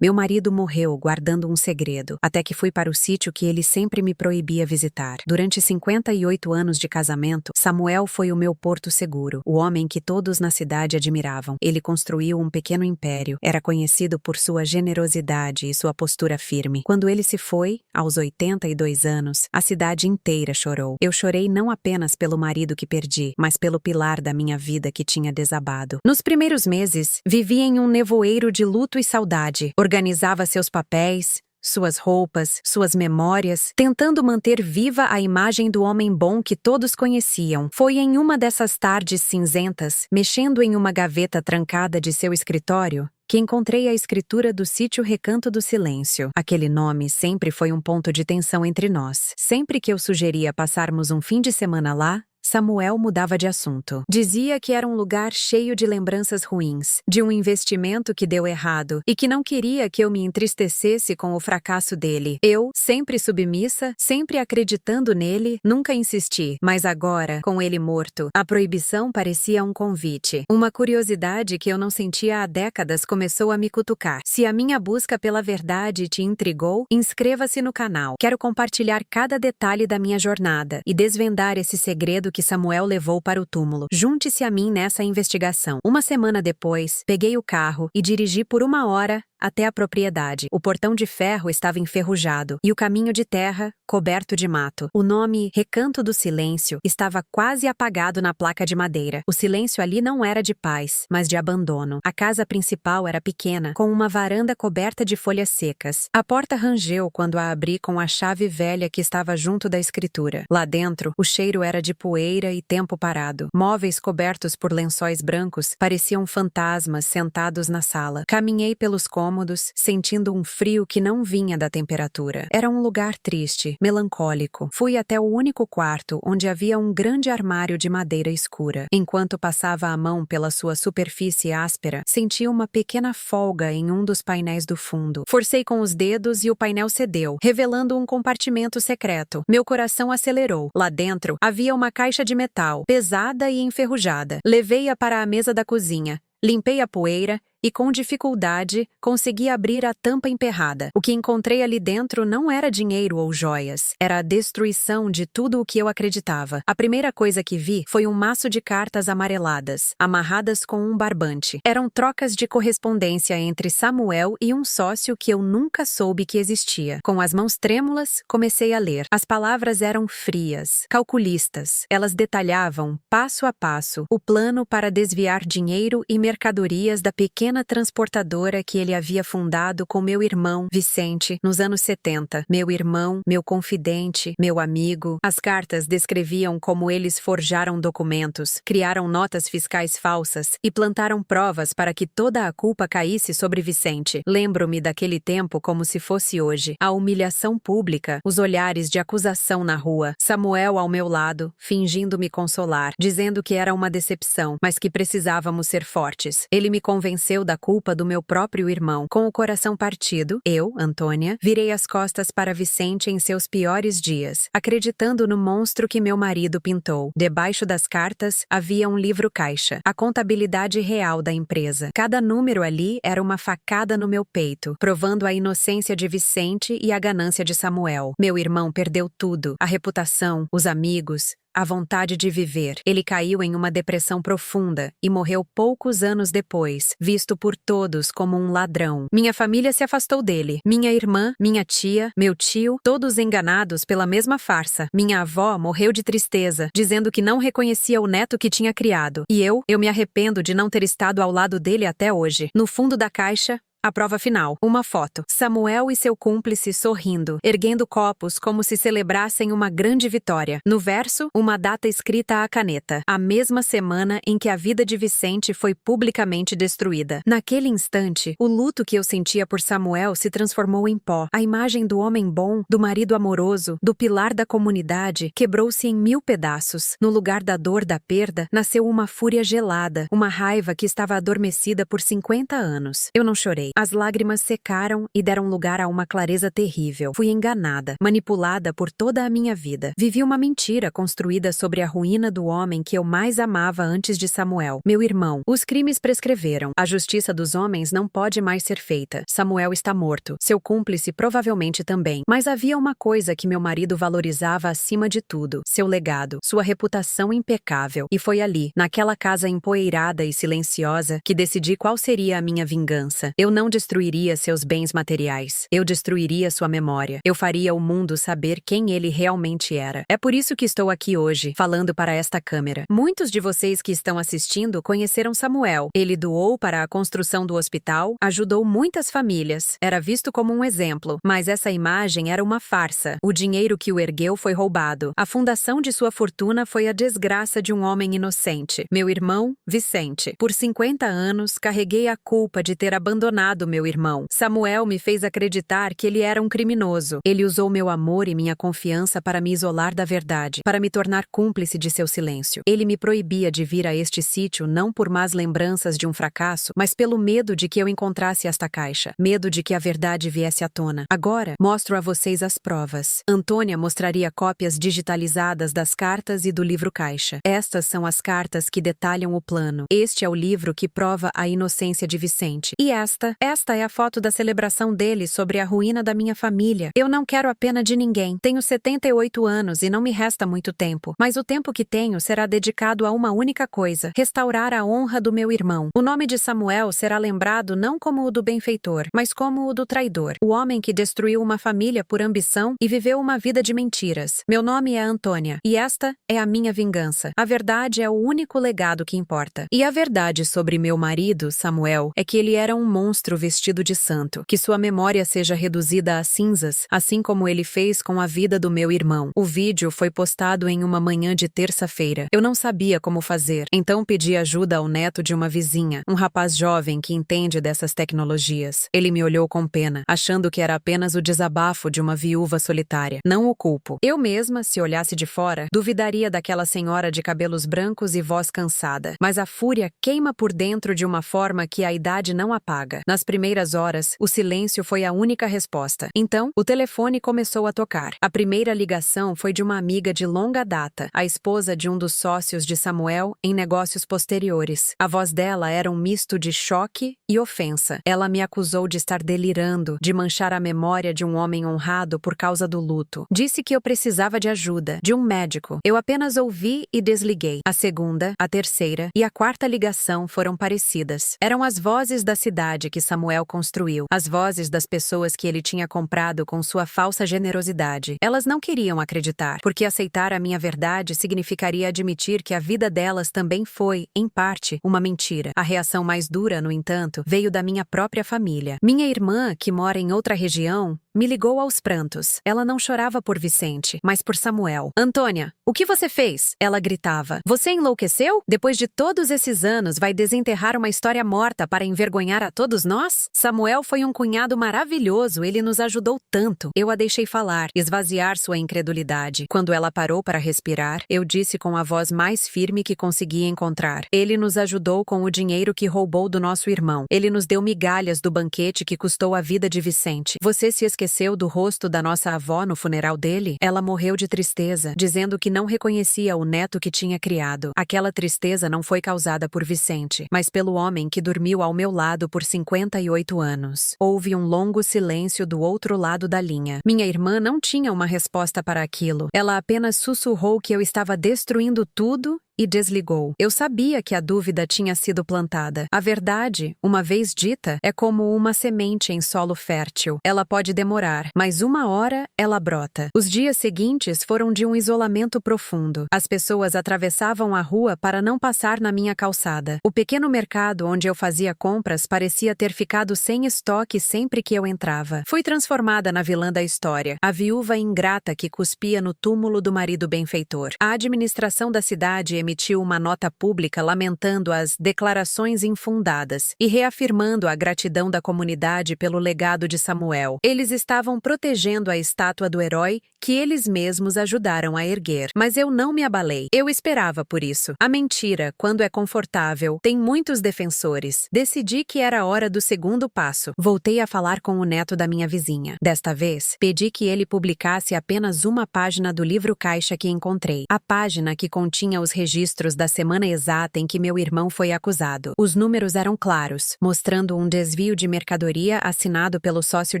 Meu marido morreu guardando um segredo, até que fui para o sítio que ele sempre me proibia visitar. Durante 58 anos de casamento, Samuel foi o meu porto seguro, o homem que todos na cidade admiravam. Ele construiu um pequeno império, era conhecido por sua generosidade e sua postura firme. Quando ele se foi, aos 82 anos, a cidade inteira chorou. Eu chorei não apenas pelo marido que perdi, mas pelo pilar da minha vida que tinha desabado. Nos primeiros meses, vivia em um nevoeiro de luto e saudade. Organizava seus papéis, suas roupas, suas memórias, tentando manter viva a imagem do homem bom que todos conheciam. Foi em uma dessas tardes cinzentas, mexendo em uma gaveta trancada de seu escritório, que encontrei a escritura do sítio Recanto do Silêncio. Aquele nome sempre foi um ponto de tensão entre nós. Sempre que eu sugeria passarmos um fim de semana lá, Samuel mudava de assunto. Dizia que era um lugar cheio de lembranças ruins, de um investimento que deu errado e que não queria que eu me entristecesse com o fracasso dele. Eu, sempre submissa, sempre acreditando nele, nunca insisti. Mas agora, com ele morto, a proibição parecia um convite. Uma curiosidade que eu não sentia há décadas começou a me cutucar. Se a minha busca pela verdade te intrigou, inscreva-se no canal. Quero compartilhar cada detalhe da minha jornada e desvendar esse segredo que Samuel levou para o túmulo. Junte-se a mim nessa investigação. Uma semana depois, peguei o carro e dirigi por 1 hora até a propriedade. O portão de ferro estava enferrujado e o caminho de terra coberto de mato. O nome Recanto do Silêncio estava quase apagado na placa de madeira. O silêncio ali não era de paz, mas de abandono. A casa principal era pequena, com uma varanda coberta de folhas secas. A porta rangeu quando a abri com a chave velha que estava junto da escritura. Lá dentro, o cheiro era de poeira e tempo parado. Móveis cobertos por lençóis brancos pareciam fantasmas sentados na sala. Caminhei pelos cômodos, sentindo um frio que não vinha da temperatura. Era um lugar triste, melancólico. Fui até o único quarto, onde havia um grande armário de madeira escura. Enquanto passava a mão pela sua superfície áspera, senti uma pequena folga em um dos painéis do fundo. Forcei com os dedos e o painel cedeu, revelando um compartimento secreto. Meu coração acelerou. Lá dentro, havia uma caixa de metal, pesada e enferrujada. Levei-a para a mesa da cozinha. Limpei a poeira e, com dificuldade, consegui abrir a tampa emperrada. O que encontrei ali dentro não era dinheiro ou joias. Era a destruição de tudo o que eu acreditava. A primeira coisa que vi foi um maço de cartas amareladas, amarradas com um barbante. Eram trocas de correspondência entre Samuel e um sócio que eu nunca soube que existia. Com as mãos trêmulas, comecei a ler. As palavras eram frias, calculistas. Elas detalhavam, passo a passo, o plano para desviar dinheiro e mercadorias da pequena transportadora que ele havia fundado com meu irmão, Vicente, nos anos 70. Meu irmão, meu confidente, meu amigo. As cartas descreviam como eles forjaram documentos, criaram notas fiscais falsas e plantaram provas para que toda a culpa caísse sobre Vicente. Lembro-me daquele tempo como se fosse hoje. A humilhação pública, os olhares de acusação na rua, Samuel ao meu lado, fingindo me consolar, dizendo que era uma decepção, mas que precisávamos ser fortes. Ele me convenceu da culpa do meu próprio irmão. Com o coração partido, eu, Antônia, virei as costas para Vicente em seus piores dias, acreditando no monstro que meu marido pintou. Debaixo das cartas havia um livro-caixa, a contabilidade real da empresa. Cada número ali era uma facada no meu peito, provando a inocência de Vicente e a ganância de Samuel. Meu irmão perdeu tudo, a reputação, os amigos, a vontade de viver. Ele caiu em uma depressão profunda e morreu poucos anos depois, visto por todos como um ladrão. Minha família se afastou dele. Minha irmã, minha tia, meu tio, todos enganados pela mesma farsa. Minha avó morreu de tristeza, dizendo que não reconhecia o neto que tinha criado. E eu me arrependo de não ter estado ao lado dele até hoje. No fundo da caixa, a prova final. Uma foto. Samuel e seu cúmplice sorrindo, erguendo copos como se celebrassem uma grande vitória. No verso, uma data escrita à caneta. A mesma semana em que a vida de Vicente foi publicamente destruída. Naquele instante, o luto que eu sentia por Samuel se transformou em pó. A imagem do homem bom, do marido amoroso, do pilar da comunidade, quebrou-se em 1000 pedaços. No lugar da dor da perda, nasceu uma fúria gelada, uma raiva que estava adormecida por 50 anos. Eu não chorei. As lágrimas secaram e deram lugar a uma clareza terrível. Fui enganada, manipulada por toda a minha vida. Vivi uma mentira construída sobre a ruína do homem que eu mais amava antes de Samuel, meu irmão. Os crimes prescreveram. A justiça dos homens não pode mais ser feita. Samuel está morto. Seu cúmplice provavelmente também. Mas havia uma coisa que meu marido valorizava acima de tudo: seu legado, sua reputação impecável. E foi ali, naquela casa empoeirada e silenciosa, que decidi qual seria a minha vingança. Eu não destruiria seus bens materiais. Eu destruiria sua memória. Eu faria o mundo saber quem ele realmente era. É por isso que estou aqui hoje, falando para esta câmera. Muitos de vocês que estão assistindo conheceram Samuel. Ele doou para a construção do hospital, ajudou muitas famílias. Era visto como um exemplo, mas essa imagem era uma farsa. O dinheiro que o ergueu foi roubado. A fundação de sua fortuna foi a desgraça de um homem inocente. Meu irmão, Vicente. Por 50 anos, carreguei a culpa de ter abandonado meu irmão. Samuel me fez acreditar que ele era um criminoso. Ele usou meu amor e minha confiança para me isolar da verdade, para me tornar cúmplice de seu silêncio. Ele me proibia de vir a este sítio não por más lembranças de um fracasso, mas pelo medo de que eu encontrasse esta caixa. Medo de que a verdade viesse à tona. Agora, mostro a vocês as provas. Antônia mostraria cópias digitalizadas das cartas e do livro caixa. Estas são as cartas que detalham o plano. Este é o livro que prova a inocência de Vicente. E esta é a foto da celebração dele sobre a ruína da minha família. Eu não quero a pena de ninguém. Tenho 78 anos e não me resta muito tempo. Mas o tempo que tenho será dedicado a uma única coisa: restaurar a honra do meu irmão. O nome de Samuel será lembrado não como o do benfeitor, mas como o do traidor. O homem que destruiu uma família por ambição e viveu uma vida de mentiras. Meu nome é Antônia. E esta é a minha vingança. A verdade é o único legado que importa. E a verdade sobre meu marido, Samuel, é que ele era um monstro vestido de santo. Que sua memória seja reduzida a cinzas, assim como ele fez com a vida do meu irmão. O vídeo foi postado em uma manhã de terça-feira. Eu não sabia como fazer, então pedi ajuda ao neto de uma vizinha, um rapaz jovem que entende dessas tecnologias. Ele me olhou com pena, achando que era apenas o desabafo de uma viúva solitária. Não o culpo. Eu mesma, se olhasse de fora, duvidaria daquela senhora de cabelos brancos e voz cansada. Mas a fúria queima por dentro de uma forma que a idade não apaga. Nas primeiras horas, o silêncio foi a única resposta. Então, o telefone começou a tocar. A primeira ligação foi de uma amiga de longa data, a esposa de um dos sócios de Samuel em negócios posteriores. A voz dela era um misto de choque e ofensa. Ela me acusou de estar delirando, de manchar a memória de um homem honrado por causa do luto. Disse que eu precisava de ajuda, de um médico. Eu apenas ouvi e desliguei. A segunda, a terceira e a quarta ligação foram parecidas. Eram as vozes da cidade que Samuel construiu, as vozes das pessoas que ele tinha comprado com sua falsa generosidade. Elas não queriam acreditar, porque aceitar a minha verdade significaria admitir que a vida delas também foi, em parte, uma mentira. A reação mais dura, no entanto, veio da minha própria família. Minha irmã, que mora em outra região, me ligou aos prantos. Ela não chorava por Vicente, mas por Samuel. Antônia, o que você fez? Ela gritava. Você enlouqueceu? Depois de todos esses anos, vai desenterrar uma história morta para envergonhar a todos nós? Samuel foi um cunhado maravilhoso, ele nos ajudou tanto. Eu a deixei falar, esvaziar sua incredulidade. Quando ela parou para respirar, eu disse com a voz mais firme que consegui encontrar. Ele nos ajudou com o dinheiro que roubou do nosso irmão. Ele nos deu migalhas do banquete que custou a vida de Vicente. Você se esqueceu do rosto da nossa avó no funeral dele? Ela morreu de tristeza, dizendo que não reconhecia o neto que tinha criado. Aquela tristeza não foi causada por Vicente, mas pelo homem que dormiu ao meu lado por 58 anos. Houve um longo silêncio do outro lado da linha. Minha irmã não tinha uma resposta para aquilo. Ela apenas sussurrou que eu estava destruindo tudo e desligou. Eu sabia que a dúvida tinha sido plantada. A verdade, uma vez dita, é como uma semente em solo fértil. Ela pode demorar, mas uma hora ela brota. Os dias seguintes foram de um isolamento profundo. As pessoas atravessavam a rua para não passar na minha calçada. O pequeno mercado onde eu fazia compras parecia ter ficado sem estoque sempre que eu entrava. Fui transformada na vilã da história, a viúva ingrata que cuspia no túmulo do marido benfeitor. A administração da cidade emitiu emitiu uma nota pública lamentando as declarações infundadas e reafirmando a gratidão da comunidade pelo legado de Samuel. Eles estavam protegendo a estátua do herói que eles mesmos ajudaram a erguer. Mas eu não me abalei. Eu esperava por isso. A mentira, quando é confortável, tem muitos defensores. Decidi que era hora do segundo passo. Voltei a falar com o neto da minha vizinha. Desta vez, pedi que ele publicasse apenas uma página do livro caixa que encontrei. A página que continha os registros da semana exata em que meu irmão foi acusado. Os números eram claros, mostrando um desvio de mercadoria assinado pelo sócio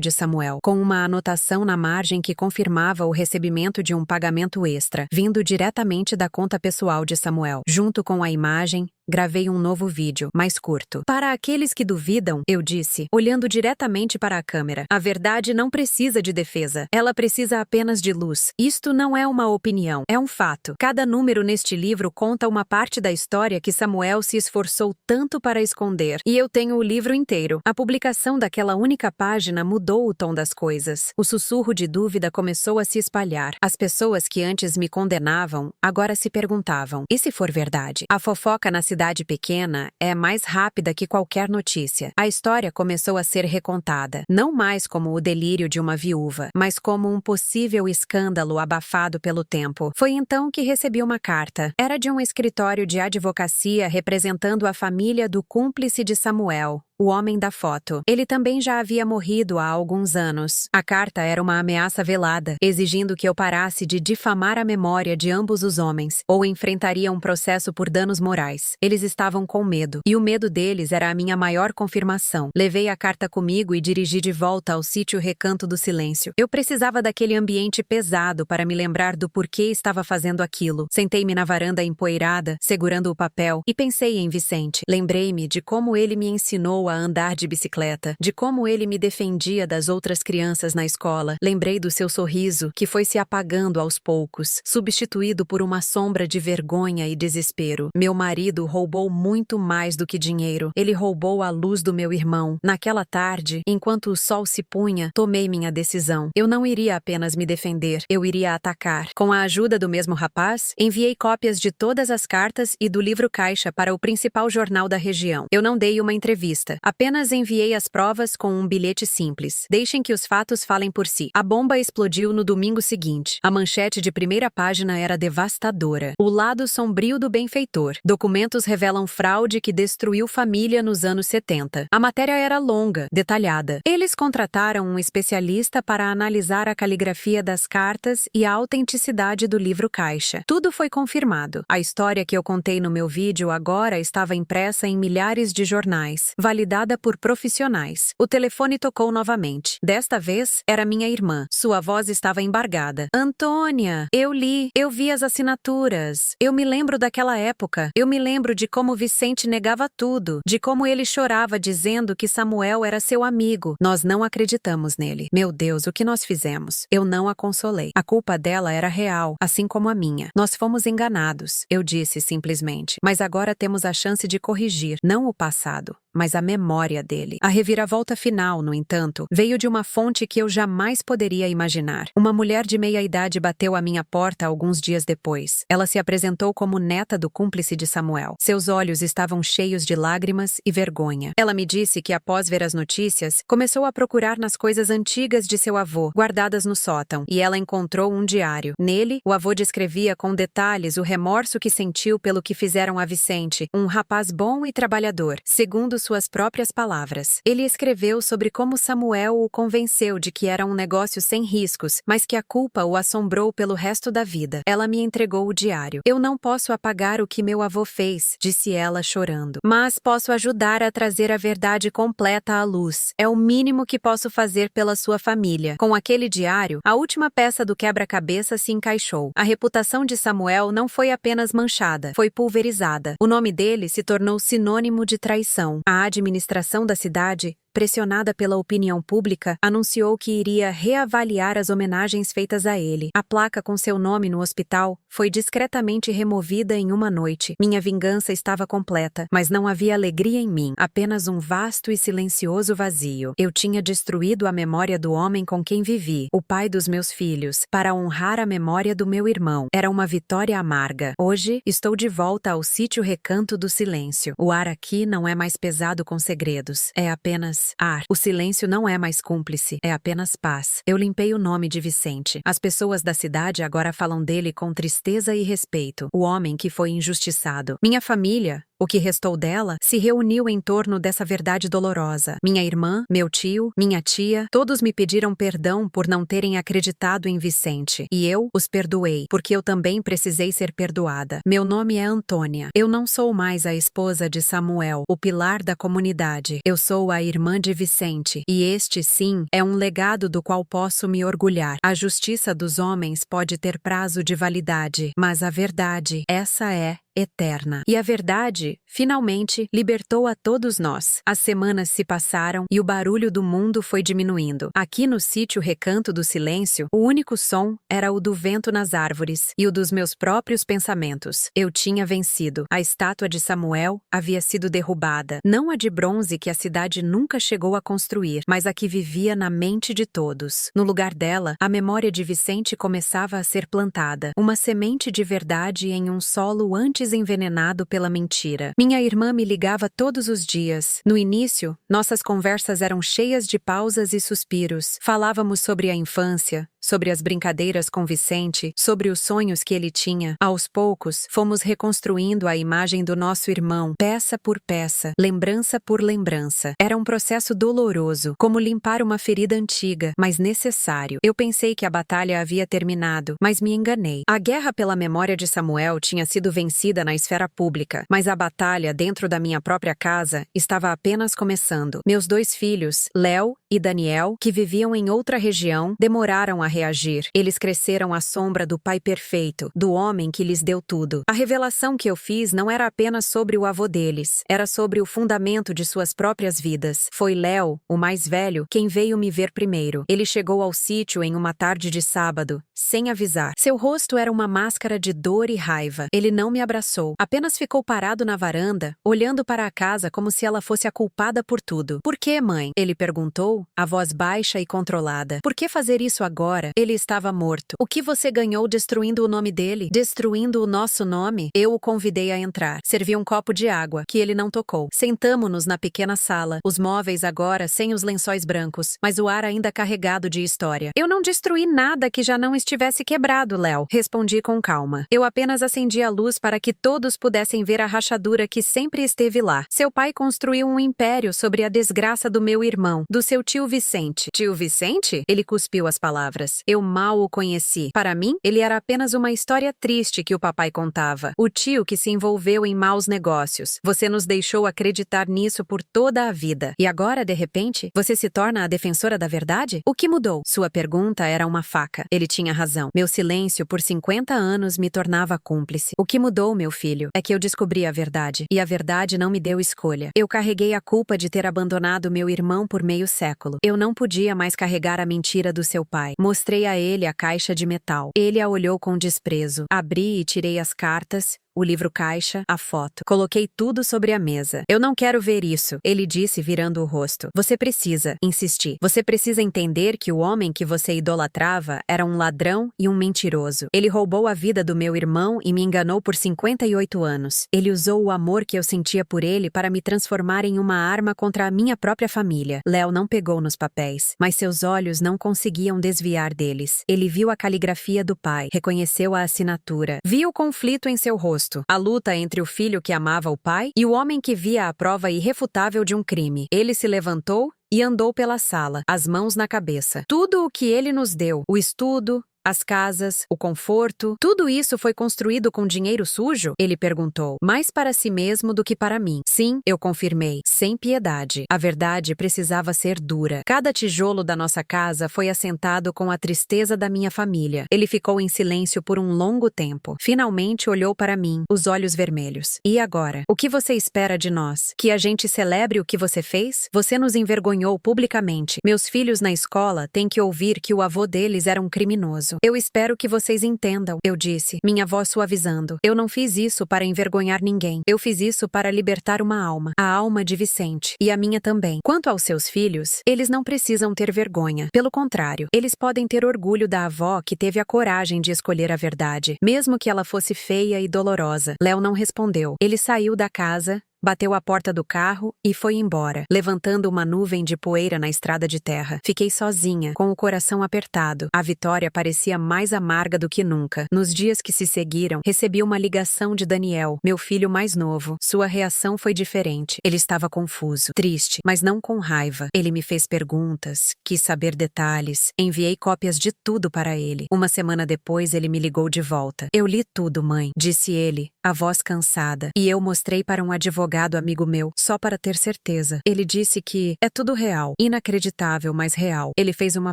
de Samuel, com uma anotação na margem que confirmava o recebimento de um pagamento extra, vindo diretamente da conta pessoal de Samuel. Junto com a imagem, gravei um novo vídeo, mais curto. Para aqueles que duvidam, eu disse, olhando diretamente para a câmera, a verdade não precisa de defesa. Ela precisa apenas de luz. Isto não é uma opinião, é um fato. Cada número neste livro conta uma parte da história que Samuel se esforçou tanto para esconder. E eu tenho o livro inteiro. A publicação daquela única página mudou o tom das coisas. O sussurro de dúvida começou a se espalhar. As pessoas que antes me condenavam, agora se perguntavam, e se for verdade? A fofoca na cidade pequena é mais rápida que qualquer notícia. A história começou a ser recontada, não mais como o delírio de uma viúva, mas como um possível escândalo abafado pelo tempo. Foi então que recebi uma carta. Era de um escritório de advocacia representando a família do cúmplice de Samuel, o homem da foto. Ele também já havia morrido há alguns anos. A carta era uma ameaça velada, exigindo que eu parasse de difamar a memória de ambos os homens, ou enfrentaria um processo por danos morais. Eles estavam com medo, e o medo deles era a minha maior confirmação. Levei a carta comigo e dirigi de volta ao sítio Recanto do Silêncio. Eu precisava daquele ambiente pesado para me lembrar do porquê estava fazendo aquilo. Sentei-me na varanda empoeirada, segurando o papel, e pensei em Vicente. Lembrei-me de como ele me ensinou a andar de bicicleta, de como ele me defendia das outras crianças na escola. Lembrei do seu sorriso, que foi se apagando aos poucos, substituído por uma sombra de vergonha e desespero. Meu marido roubou muito mais do que dinheiro. Ele roubou a luz do meu irmão. Naquela tarde, enquanto o sol se punha, tomei minha decisão. Eu não iria apenas me defender, eu iria atacar. Com a ajuda do mesmo rapaz, enviei cópias de todas as cartas e do livro caixa para o principal jornal da região. Eu não dei uma entrevista. Apenas enviei as provas com um bilhete simples. Deixem que os fatos falem por si. A bomba explodiu no domingo seguinte. A manchete de primeira página era devastadora. O lado sombrio do benfeitor. Documentos revelam fraude que destruiu família nos anos 70. A matéria era longa, detalhada. Eles contrataram um especialista para analisar a caligrafia das cartas e a autenticidade do livro caixa. Tudo foi confirmado. A história que eu contei no meu vídeo agora estava impressa em milhares de jornais, validada por profissionais. O telefone tocou novamente. Desta vez, era minha irmã. Sua voz estava embargada. Antônia, eu li, eu vi as assinaturas. Eu me lembro daquela época. Eu me lembro de como Vicente negava tudo, de como ele chorava dizendo que Samuel era seu amigo. Nós não acreditamos nele. Meu Deus, o que nós fizemos? Eu não a consolei. A culpa dela era real, assim como a minha. Nós fomos enganados, eu disse simplesmente. Mas agora temos a chance de corrigir, não o passado, mas a memória dele. A reviravolta final, no entanto, veio de uma fonte que eu jamais poderia imaginar. Uma mulher de meia-idade bateu à minha porta alguns dias depois. Ela se apresentou como neta do cúmplice de Samuel. Seus olhos estavam cheios de lágrimas e vergonha. Ela me disse que, após ver as notícias, começou a procurar nas coisas antigas de seu avô, guardadas no sótão, e ela encontrou um diário. Nele, o avô descrevia com detalhes o remorso que sentiu pelo que fizeram a Vicente, um rapaz bom e trabalhador, segundo suas próprias palavras. Ele escreveu sobre como Samuel o convenceu de que era um negócio sem riscos, mas que a culpa o assombrou pelo resto da vida. Ela me entregou o diário. Eu não posso apagar o que meu avô fez, disse ela chorando. Mas posso ajudar a trazer a verdade completa à luz. É o mínimo que posso fazer pela sua família. Com aquele diário, a última peça do quebra-cabeça se encaixou. A reputação de Samuel não foi apenas manchada, foi pulverizada. O nome dele se tornou sinônimo de traição. A administração da cidade pressionada pela opinião pública, anunciou que iria reavaliar as homenagens feitas a ele. A placa com seu nome no hospital foi discretamente removida em uma noite. Minha vingança estava completa, mas não havia alegria em mim, apenas um vasto e silencioso vazio. Eu tinha destruído a memória do homem com quem vivi, o pai dos meus filhos, para honrar a memória do meu irmão. Era uma vitória amarga. Hoje, estou de volta ao sítio Recanto do Silêncio. O ar aqui não é mais pesado com segredos. É apenas ar. O silêncio não é mais cúmplice. É apenas paz. Eu limpei o nome de Vicente. As pessoas da cidade agora falam dele com tristeza e respeito. O homem que foi injustiçado. Minha família, o que restou dela, se reuniu em torno dessa verdade dolorosa. Minha irmã, meu tio, minha tia, todos me pediram perdão por não terem acreditado em Vicente. E eu os perdoei, porque eu também precisei ser perdoada. Meu nome é Antônia. Eu não sou mais a esposa de Samuel, o pilar da comunidade. Eu sou a irmã de Vicente. E este, sim, é um legado do qual posso me orgulhar. A justiça dos homens pode ter prazo de validade, mas a verdade, essa é eterna. E a verdade, finalmente, libertou a todos nós. As semanas se passaram e o barulho do mundo foi diminuindo. Aqui no sítio Recanto do Silêncio, o único som era o do vento nas árvores e o dos meus próprios pensamentos. Eu tinha vencido. A estátua de Samuel havia sido derrubada. Não a de bronze que a cidade nunca chegou a construir, mas a que vivia na mente de todos. No lugar dela, a memória de Vicente começava a ser plantada. Uma semente de verdade em um solo antes envenenado pela mentira. Minha irmã me ligava todos os dias. No início, nossas conversas eram cheias de pausas e suspiros. Falávamos sobre a infância, sobre as brincadeiras com Vicente, sobre os sonhos que ele tinha. Aos poucos, fomos reconstruindo a imagem do nosso irmão, peça por peça, lembrança por lembrança. Era um processo doloroso, como limpar uma ferida antiga, mas necessário. Eu pensei que a batalha havia terminado, mas me enganei. A guerra pela memória de Samuel tinha sido vencida na esfera pública, mas a batalha dentro da minha própria casa estava apenas começando. Meus 2 filhos, Léo e Daniel, que viviam em outra região, demoraram a reagir. Eles cresceram à sombra do pai perfeito, do homem que lhes deu tudo. A revelação que eu fiz não era apenas sobre o avô deles, era sobre o fundamento de suas próprias vidas. Foi Léo, o mais velho, quem veio me ver primeiro. Ele chegou ao sítio em uma tarde de sábado, sem avisar. Seu rosto era uma máscara de dor e raiva. Ele não me abraçou, apenas ficou parado na varanda, olhando para a casa como se ela fosse a culpada por tudo. "Por que, mãe?" ele perguntou, a voz baixa e controlada. "Por que fazer isso agora? Ele estava morto. O que você ganhou destruindo o nome dele? Destruindo o nosso nome?" Eu o convidei a entrar. Servi um copo de água, que ele não tocou. Sentamo-nos na pequena sala, os móveis agora sem os lençóis brancos, mas o ar ainda carregado de história. "Eu não destruí nada que já não estivesse quebrado, Léo", respondi com calma. "Eu apenas acendi a luz para que todos pudessem ver a rachadura que sempre esteve lá. Seu pai construiu um império sobre a desgraça do meu irmão, do seu tio Vicente." "Tio Vicente?" Ele cuspiu as palavras. Eu mal o conheci. Para mim, ele era apenas uma história triste que o papai contava. O tio que se envolveu em maus negócios. Você nos deixou acreditar nisso por toda a vida. E agora, de repente, você se torna a defensora da verdade? O que mudou? Sua pergunta era uma faca. Ele tinha razão. Meu silêncio por 50 anos me tornava cúmplice. O que mudou, meu filho, é que eu descobri a verdade. E a verdade não me deu escolha. Eu carreguei a culpa de ter abandonado meu irmão por meio século. Eu não podia mais carregar a mentira do seu pai. Mostrei a ele a caixa de metal. Ele a olhou com desprezo. Abri e tirei as cartas, o livro caixa, a foto. Coloquei tudo sobre a mesa. "Eu não quero ver isso", ele disse virando o rosto. "Você precisa", insisti. "Você precisa entender que o homem que você idolatrava era um ladrão e um mentiroso. Ele roubou a vida do meu irmão e me enganou por 58 anos. Ele usou o amor que eu sentia por ele para me transformar em uma arma contra a minha própria família." Léo não pegou nos papéis, mas seus olhos não conseguiam desviar deles. Ele viu a caligrafia do pai, reconheceu a assinatura, viu o conflito em seu rosto. A luta entre o filho que amava o pai e o homem que via a prova irrefutável de um crime. Ele se levantou e andou pela sala, as mãos na cabeça. Tudo o que ele nos deu, o estudo, as casas, o conforto, tudo isso foi construído com dinheiro sujo? Ele perguntou. Mais para si mesmo do que para mim. Sim, eu confirmei, sem piedade. A verdade precisava ser dura. Cada tijolo da nossa casa foi assentado com a tristeza da minha família. Ele ficou em silêncio por um longo tempo. Finalmente olhou para mim, os olhos vermelhos. E agora? O que você espera de nós? Que a gente celebre o que você fez? Você nos envergonhou publicamente. Meus filhos na escola têm que ouvir que o avô deles era um criminoso. Eu espero que vocês entendam, eu disse, minha voz suavizando. Eu não fiz isso para envergonhar ninguém. Eu fiz isso para libertar uma alma, a alma de Vicente, e a minha também. Quanto aos seus filhos, eles não precisam ter vergonha. Pelo contrário, eles podem ter orgulho da avó que teve a coragem de escolher a verdade, mesmo que ela fosse feia e dolorosa. Léo não respondeu. Ele saiu da casa, bateu a porta do carro e foi embora, levantando uma nuvem de poeira na estrada de terra. Fiquei sozinha, com o coração apertado. A vitória parecia mais amarga do que nunca. Nos dias que se seguiram, recebi uma ligação de Daniel, meu filho mais novo. Sua reação foi diferente. Ele estava confuso, triste, mas não com raiva. Ele me fez perguntas, quis saber detalhes. Enviei cópias de tudo para ele. Uma semana depois, ele me ligou de volta. Eu li tudo, mãe, disse ele, a voz cansada, e eu mostrei para um advogado amigo meu, só para ter certeza. Ele disse que é tudo real, inacreditável, mas real. Ele fez uma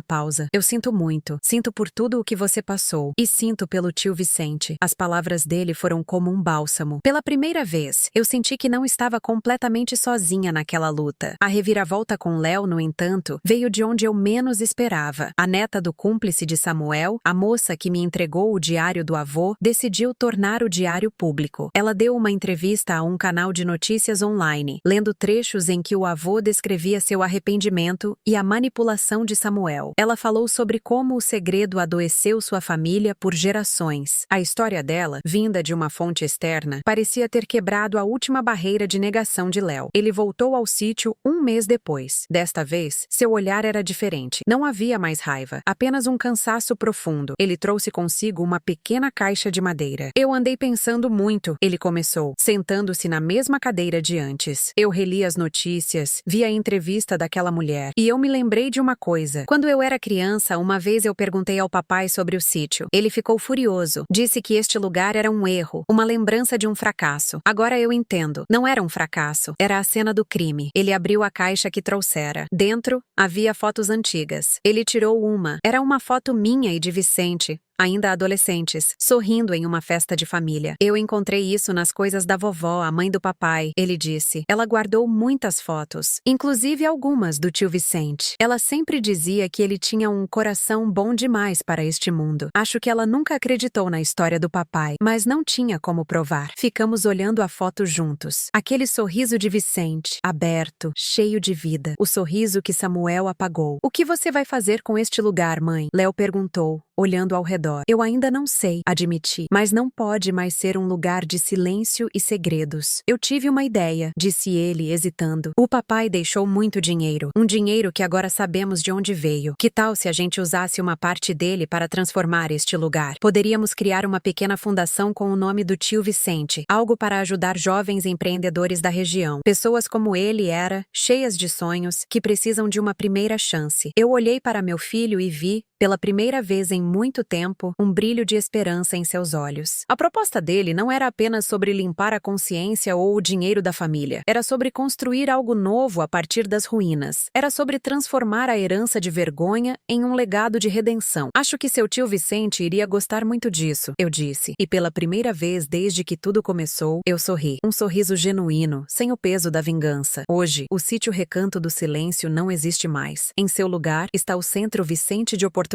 pausa. Eu sinto muito. Sinto por tudo o que você passou. E sinto pelo tio Vicente. As palavras dele foram como um bálsamo. Pela primeira vez, eu senti que não estava completamente sozinha naquela luta. A reviravolta com Léo, no entanto, veio de onde eu menos esperava. A neta do cúmplice de Samuel, a moça que me entregou o diário do avô, decidiu tornar o diário público. Ela deu uma entrevista a um canal de notícias online, lendo trechos em que o avô descrevia seu arrependimento e a manipulação de Samuel. Ela falou sobre como o segredo adoeceu sua família por gerações. A história dela, vinda de uma fonte externa, parecia ter quebrado a última barreira de negação de Léo. Ele voltou ao sítio um mês depois. Desta vez, seu olhar era diferente. Não havia mais raiva, apenas um cansaço profundo. Ele trouxe consigo uma pequena caixa de madeira. Eu andei pensando muito, ele começou, sentando-se na mesma cadeira de antes. Eu reli as notícias, vi a entrevista daquela mulher, e eu me lembrei de uma coisa. Quando eu era criança, uma vez eu perguntei ao papai sobre o sítio. Ele ficou furioso. Disse que este lugar era um erro, uma lembrança de um fracasso. Agora eu entendo. Não era um fracasso, era a cena do crime. Ele abriu a caixa que trouxera. Dentro, havia fotos antigas. Ele tirou uma. Era uma foto minha e de Vicente, ainda adolescentes, sorrindo em uma festa de família. Eu encontrei isso nas coisas da vovó, a mãe do papai, ele disse. Ela guardou muitas fotos, inclusive algumas do tio Vicente. Ela sempre dizia que ele tinha um coração bom demais para este mundo. Acho que ela nunca acreditou na história do papai, mas não tinha como provar. Ficamos olhando a foto juntos. Aquele sorriso de Vicente, aberto, cheio de vida. O sorriso que Samuel apagou. O que você vai fazer com este lugar, mãe? Léo perguntou, olhando ao redor. Eu ainda não sei, admiti, mas não pode mais ser um lugar de silêncio e segredos. Eu tive uma ideia, disse ele, hesitando. O papai deixou muito dinheiro, um dinheiro que agora sabemos de onde veio. Que tal se a gente usasse uma parte dele para transformar este lugar? Poderíamos criar uma pequena fundação com o nome do tio Vicente, algo para ajudar jovens empreendedores da região. Pessoas como ele era, cheias de sonhos, que precisam de uma primeira chance. Eu olhei para meu filho e vi, pela primeira vez em muito tempo, um brilho de esperança em seus olhos. A proposta dele não era apenas sobre limpar a consciência ou o dinheiro da família. Era sobre construir algo novo a partir das ruínas. Era sobre transformar a herança de vergonha em um legado de redenção. Acho que seu tio Vicente iria gostar muito disso, eu disse. E pela primeira vez desde que tudo começou, eu sorri. Um sorriso genuíno, sem o peso da vingança. Hoje, o sítio Recanto do Silêncio não existe mais. Em seu lugar está o Centro Vicente de Oportunidades.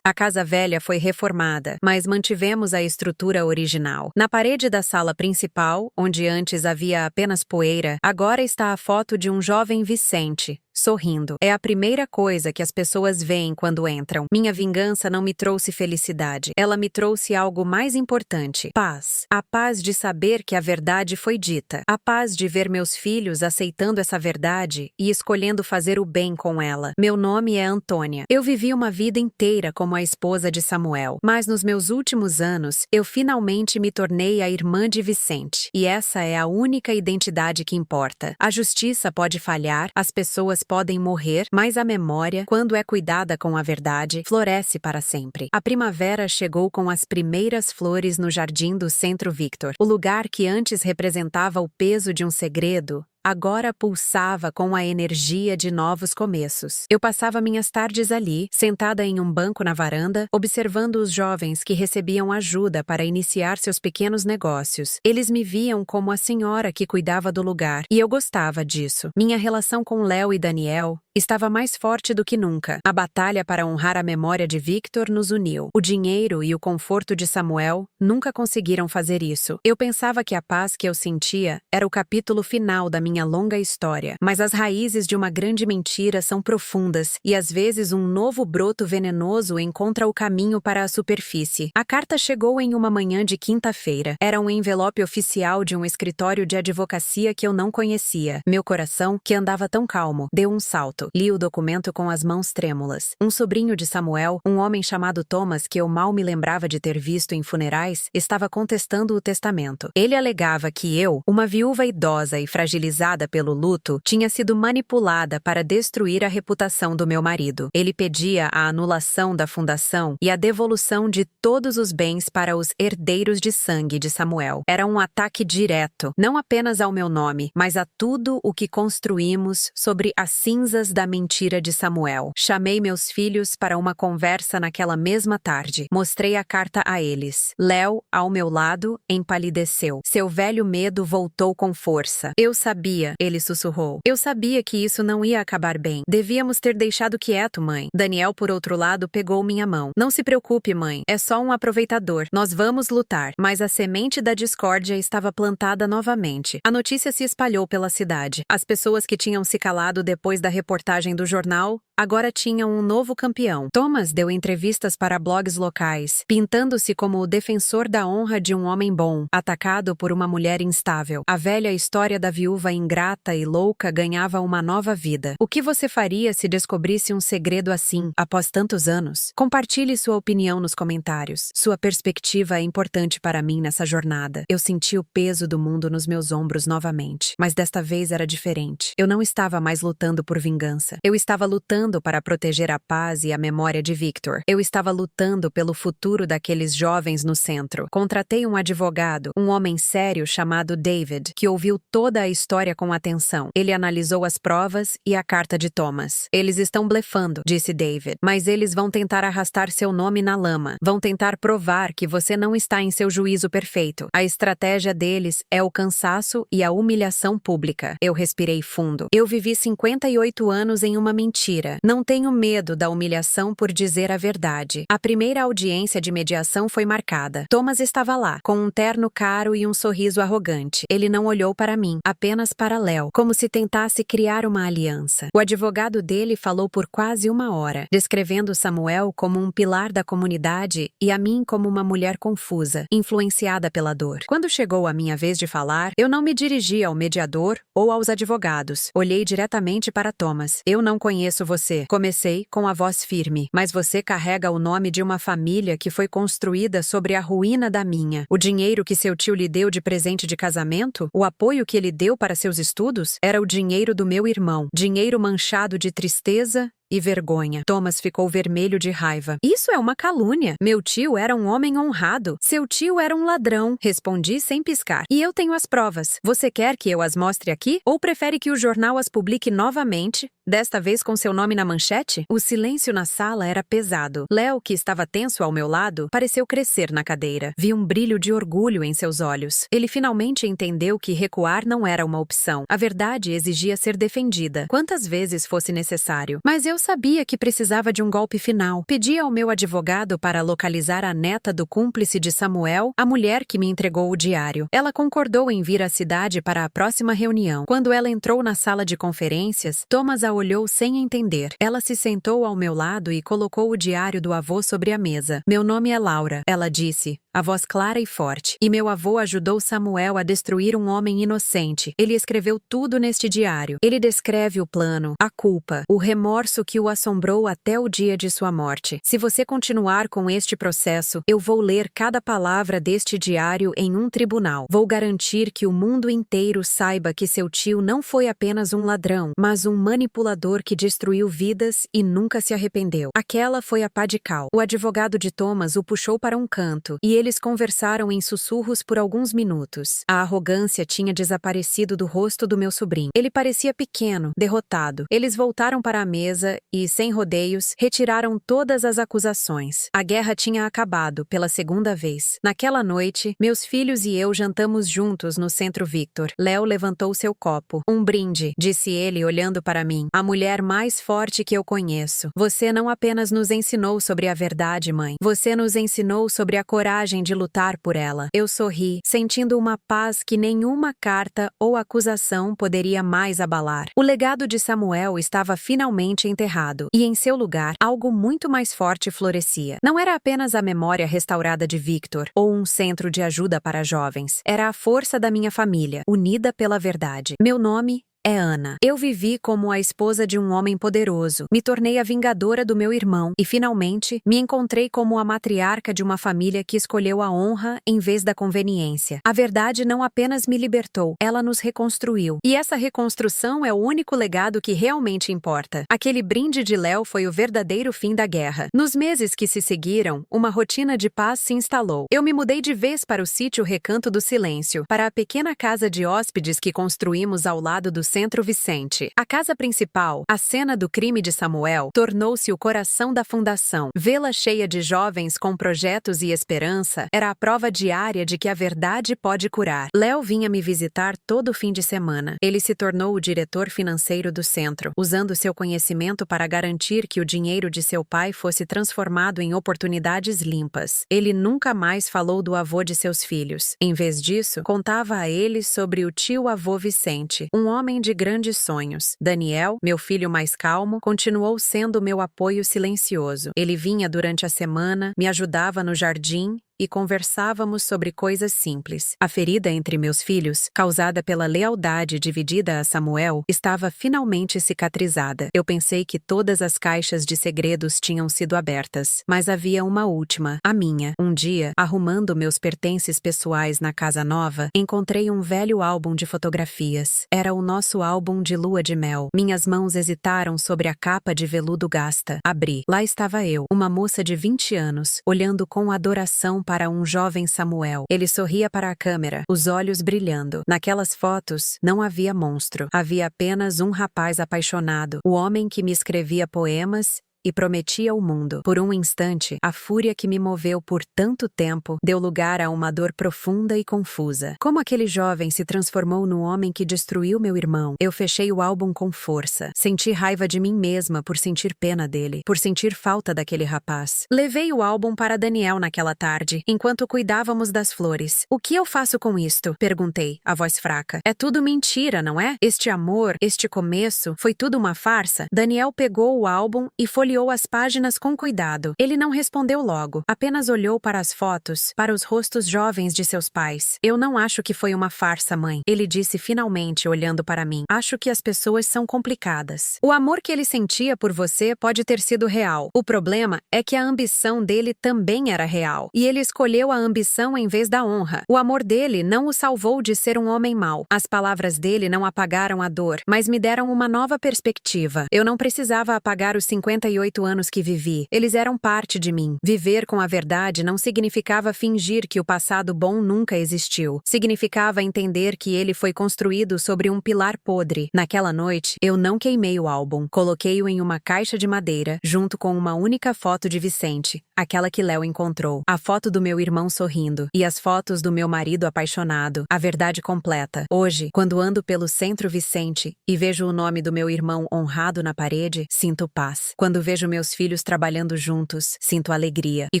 A casa velha foi reformada, mas mantivemos a estrutura original. Na parede da sala principal, onde antes havia apenas poeira, agora está a foto de um jovem Vicente, sorrindo. É a primeira coisa que as pessoas veem quando entram. Minha vingança não me trouxe felicidade. Ela me trouxe algo mais importante. Paz. A paz de saber que a verdade foi dita. A paz de ver meus filhos aceitando essa verdade e escolhendo fazer o bem com ela. Meu nome é Antônia. Eu vivi uma vida inteira como a esposa de Samuel, mas nos meus últimos anos, eu finalmente me tornei a irmã de Vicente. E essa é a única identidade que importa. A justiça pode falhar, as pessoas podem morrer, mas a memória, quando é cuidada com a verdade, floresce para sempre. A primavera chegou com as primeiras flores no jardim do Centro Victor. O lugar que antes representava o peso de um segredo, agora pulsava com a energia de novos começos. Eu passava minhas tardes ali, sentada em um banco na varanda, observando os jovens que recebiam ajuda para iniciar seus pequenos negócios. Eles me viam como a senhora que cuidava do lugar, e eu gostava disso. Minha relação com Léo e Daniel estava mais forte do que nunca. A batalha para honrar a memória de Victor nos uniu. O dinheiro e o conforto de Samuel nunca conseguiram fazer isso. Eu pensava que a paz que eu sentia era o capítulo final da minha longa história, mas as raízes de uma grande mentira são profundas e às vezes um novo broto venenoso encontra o caminho para a superfície. A carta chegou em uma manhã de quinta-feira. Era um envelope oficial de um escritório de advocacia que eu não conhecia. Meu coração, que andava tão calmo, deu um salto. Li o documento com as mãos trêmulas. Um sobrinho de Samuel, um homem chamado Thomas que eu mal me lembrava de ter visto em funerais, estava contestando o testamento. Ele alegava que eu, uma viúva idosa e fragilizada pelo luto, tinha sido manipulada para destruir a reputação do meu marido. Ele pedia a anulação da fundação e a devolução de todos os bens para os herdeiros de sangue de Samuel. Era um ataque direto, não apenas ao meu nome, mas a tudo o que construímos sobre as cinzas da mentira de Samuel. Chamei meus filhos para uma conversa naquela mesma tarde. Mostrei a carta a eles. Léo, ao meu lado, empalideceu. Seu velho medo voltou com força. Eu sabia, ele sussurrou. Eu sabia que isso não ia acabar bem. Devíamos ter deixado quieto, mãe. Daniel, por outro lado, pegou minha mão. Não se preocupe, mãe. É só um aproveitador. Nós vamos lutar. Mas a semente da discórdia estava plantada novamente. A notícia se espalhou pela cidade. As pessoas que tinham se calado depois da reportagem do jornal agora tinham um novo campeão. Thomas deu entrevistas para blogs locais, pintando-se como o defensor da honra de um homem bom, atacado por uma mulher instável. A velha história da viúva ingrata e louca ganhava uma nova vida. O que você faria se descobrisse um segredo assim, após tantos anos? Compartilhe sua opinião nos comentários. Sua perspectiva é importante para mim nessa jornada. Eu senti o peso do mundo nos meus ombros novamente, mas desta vez era diferente. Eu não estava mais lutando por vingança. Eu estava lutando para proteger a paz e a memória de Victor. Eu estava lutando pelo futuro daqueles jovens no centro. Contratei um advogado, um homem sério chamado David, que ouviu toda a história com atenção. Ele analisou as provas e a carta de Thomas. Eles estão blefando, disse David, mas eles vão tentar arrastar seu nome na lama. Vão tentar provar que você não está em seu juízo perfeito. A estratégia deles é o cansaço e a humilhação pública. Eu respirei fundo. Eu vivi 58 anos em uma mentira. Não tenho medo da humilhação por dizer a verdade. A primeira audiência de mediação foi marcada. Thomas estava lá, com um terno caro e um sorriso arrogante. Ele não olhou para mim, apenas para Léo, como se tentasse criar uma aliança. O advogado dele falou por quase uma hora, descrevendo Samuel como um pilar da comunidade e a mim como uma mulher confusa, influenciada pela dor. Quando chegou a minha vez de falar, eu não me dirigi ao mediador ou aos advogados. Olhei diretamente para Thomas. Eu não conheço você. Comecei com a voz firme, mas você carrega o nome de uma família que foi construída sobre a ruína da minha. O dinheiro que seu tio lhe deu de presente de casamento, o apoio que ele deu para seus estudos, era o dinheiro do meu irmão. Dinheiro manchado de tristeza e vergonha. Thomas ficou vermelho de raiva. Isso é uma calúnia. Meu tio era um homem honrado. Seu tio era um ladrão. Respondi sem piscar. E eu tenho as provas. Você quer que eu as mostre aqui? Ou prefere que o jornal as publique novamente? Desta vez com seu nome na manchete? O silêncio na sala era pesado. Léo, que estava tenso ao meu lado, pareceu crescer na cadeira. Vi um brilho de orgulho em seus olhos. Ele finalmente entendeu que recuar não era uma opção. A verdade exigia ser defendida, quantas vezes fosse necessário. Mas eu sabia que precisava de um golpe final. Pedi ao meu advogado para localizar a neta do cúmplice de Samuel, a mulher que me entregou o diário. Ela concordou em vir à cidade para a próxima reunião. Quando ela entrou na sala de conferências, Thomas a olhou sem entender. Ela se sentou ao meu lado e colocou o diário do avô sobre a mesa. Meu nome é Laura, ela disse, a voz clara e forte. E meu avô ajudou Samuel a destruir um homem inocente. Ele escreveu tudo neste diário. Ele descreve o plano, a culpa, o remorso que o assombrou até o dia de sua morte. Se você continuar com este processo, eu vou ler cada palavra deste diário em um tribunal. Vou garantir que o mundo inteiro saiba que seu tio não foi apenas um ladrão, mas um manipulador manipulador que destruiu vidas e nunca se arrependeu. Aquela foi a pá de cal. O advogado de Thomas o puxou para um canto, e eles conversaram em sussurros por alguns minutos. A arrogância tinha desaparecido do rosto do meu sobrinho. Ele parecia pequeno, derrotado. Eles voltaram para a mesa e, sem rodeios, retiraram todas as acusações. A guerra tinha acabado, pela segunda vez. Naquela noite, meus filhos e eu jantamos juntos no Centro Victor. Léo levantou seu copo. Um brinde, disse ele olhando para mim. A mulher mais forte que eu conheço. Você não apenas nos ensinou sobre a verdade, mãe. Você nos ensinou sobre a coragem de lutar por ela. Eu sorri, sentindo uma paz que nenhuma carta ou acusação poderia mais abalar. O legado de Samuel estava finalmente enterrado, e em seu lugar, algo muito mais forte florescia. Não era apenas a memória restaurada de Victor, ou um centro de ajuda para jovens. Era a força da minha família, unida pela verdade. Meu nome é Ana. Eu vivi como a esposa de um homem poderoso, me tornei a vingadora do meu irmão e, finalmente, me encontrei como a matriarca de uma família que escolheu a honra em vez da conveniência. A verdade não apenas me libertou, ela nos reconstruiu. E essa reconstrução é o único legado que realmente importa. Aquele brinde de Léo foi o verdadeiro fim da guerra. Nos meses que se seguiram, uma rotina de paz se instalou. Eu me mudei de vez para o sítio Recanto do Silêncio, para a pequena casa de hóspedes que construímos ao lado do Centro Vicente. A casa principal, a cena do crime de Samuel, tornou-se o coração da fundação. Vê-la cheia de jovens com projetos e esperança era a prova diária de que a verdade pode curar. Léo vinha me visitar todo fim de semana. Ele se tornou o diretor financeiro do centro, usando seu conhecimento para garantir que o dinheiro de seu pai fosse transformado em oportunidades limpas. Ele nunca mais falou do avô de seus filhos. Em vez disso, contava a eles sobre o tio-avô Vicente, um homem de grandes sonhos. Daniel, meu filho mais calmo, continuou sendo meu apoio silencioso. Ele vinha durante a semana, me ajudava no jardim e conversávamos sobre coisas simples. A ferida entre meus filhos, causada pela lealdade dividida a Samuel, estava finalmente cicatrizada. Eu pensei que todas as caixas de segredos tinham sido abertas, mas havia uma última, a minha. Um dia, arrumando meus pertences pessoais na casa nova, encontrei um velho álbum de fotografias. Era o nosso álbum de lua de mel. Minhas mãos hesitaram sobre a capa de veludo gasta. Abri. Lá estava eu, uma moça de 20 anos, olhando com adoração para um jovem Samuel. Ele sorria para a câmera, os olhos brilhando. Naquelas fotos, não havia monstro. Havia apenas um rapaz apaixonado, o homem que me escrevia poemas e prometia o mundo. Por um instante, a fúria que me moveu por tanto tempo deu lugar a uma dor profunda e confusa. Como aquele jovem se transformou no homem que destruiu meu irmão? Eu fechei o álbum com força. Senti raiva de mim mesma por sentir pena dele, por sentir falta daquele rapaz. Levei o álbum para Daniel naquela tarde, enquanto cuidávamos das flores. O que eu faço com isto? Perguntei, a voz fraca. É tudo mentira, não é? Este amor, este começo, foi tudo uma farsa? Daniel pegou o álbum e folheou as páginas com cuidado. Ele não respondeu logo, apenas olhou para as fotos, para os rostos jovens de seus pais. Eu não acho que foi uma farsa, mãe. Ele disse finalmente, olhando para mim. Acho que as pessoas são complicadas. O amor que ele sentia por você pode ter sido real. O problema é que a ambição dele também era real. E ele escolheu a ambição em vez da honra. O amor dele não o salvou de ser um homem mau. As palavras dele não apagaram a dor, mas me deram uma nova perspectiva. Eu não precisava apagar os 58 anos que vivi. Eles eram parte de mim. Viver com a verdade não significava fingir que o passado bom nunca existiu. Significava entender que ele foi construído sobre um pilar podre. Naquela noite, eu não queimei o álbum. Coloquei-o em uma caixa de madeira, junto com uma única foto de Vicente, aquela que Léo encontrou. A foto do meu irmão sorrindo e as fotos do meu marido apaixonado. A verdade completa. Hoje, quando ando pelo Centro Vicente e vejo o nome do meu irmão honrado na parede, sinto paz. Quando vejo meus filhos trabalhando juntos, sinto alegria. E